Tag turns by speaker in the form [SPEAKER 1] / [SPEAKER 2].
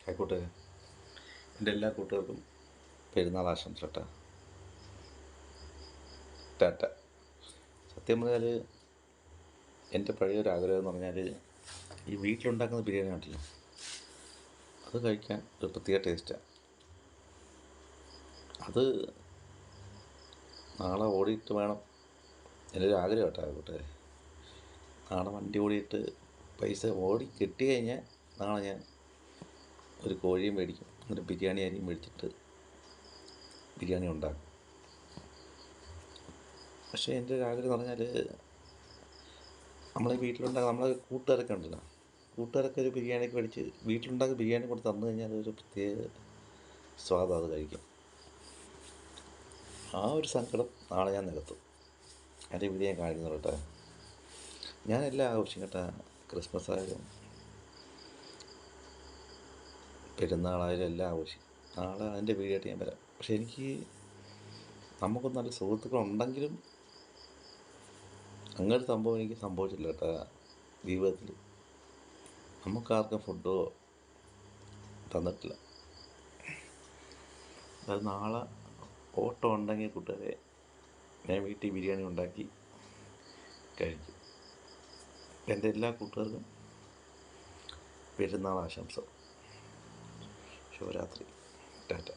[SPEAKER 1] ആയിക്കോട്ടെ. എൻ്റെ എല്ലാ കൂട്ടുകാർക്കും പെരുന്നാൾ ആശംസ കേട്ടോ. ടാറ്റ. സത്യം പറഞ്ഞാൽ എൻ്റെ പഴയൊരു ആഗ്രഹം എന്ന് പറഞ്ഞാൽ ഈ വീട്ടിലുണ്ടാക്കുന്ന ബിരിയാണി ഉണ്ടല്ലോ, അത് കഴിക്കാൻ ഒരു പ്രത്യേക ടേസ്റ്റാണ്. അത് നാളെ ഓടിയിട്ട് വേണം, എൻ്റെ ഒരു ആഗ്രഹം കേട്ടോ ആയിക്കോട്ടെ. നാളെ വണ്ടി ഓടിയിട്ട് പൈസ ഓടി കിട്ടി കഴിഞ്ഞാൽ നാളെ ഞാൻ ഒരു കോഴിയും മേടിക്കും, എന്നിട്ട് ബിരിയാണി അരിയും മേടിച്ചിട്ട് ബിരിയാണി ഉണ്ടാക്കും. പക്ഷേ എൻ്റെ ഒരു ആഗ്രഹം എന്ന് പറഞ്ഞാൽ നമ്മളെ വീട്ടിലുണ്ടാകുന്ന നമ്മളെ കൂട്ടുകാരൊക്കെ ഉണ്ടല്ലോ, കൂട്ടുകാരൊക്കെ ഒരു ബിരിയാണിയൊക്കെ മേടിച്ച് വീട്ടിലുണ്ടാക്കി ബിരിയാണി കൊണ്ട് തന്നു കഴിഞ്ഞാൽ അതൊരു പ്രത്യേക സ്വാദം അത് കഴിക്കും. ആ ഒരു സങ്കടം നാളെ ഞാൻ നികത്തും. എൻ്റെ വീഡിയോ ഞാൻ കാണിക്കുന്നു കേട്ടോ. ഞാൻ എല്ലാം ആഘോഷിക്കും കേട്ടോ. ക്രിസ്മസ് ആയാലും പെരുന്നാളായാലും എല്ലാം ആഘോഷിക്കും. നാളെ അതിൻ്റെ വീഡിയോ ആയിട്ട് ഞാൻ വരാം. പക്ഷെ എനിക്ക് നമുക്കൊന്നും നല്ല സുഹൃത്തുക്കളുണ്ടെങ്കിലും അങ്ങനെ ഒരു സംഭവം എനിക്ക് സംഭവിച്ചില്ല കേട്ടോ ജീവിതത്തിൽ. നമുക്കാർക്കും ഫുഡോ തന്നിട്ടില്ല. അത് നാളെ ഓട്ടം ഉണ്ടെങ്കിൽ കൂട്ടുകാരെ ഞാൻ വീട്ടിൽ ബിരിയാണി ഉണ്ടാക്കി കഴിക്കും. എൻ്റെ എല്ലാ കൂട്ടുകാർക്കും പെരുന്നാൾ ആശംസ. ശുഭരാത്രി. ടാറ്റ.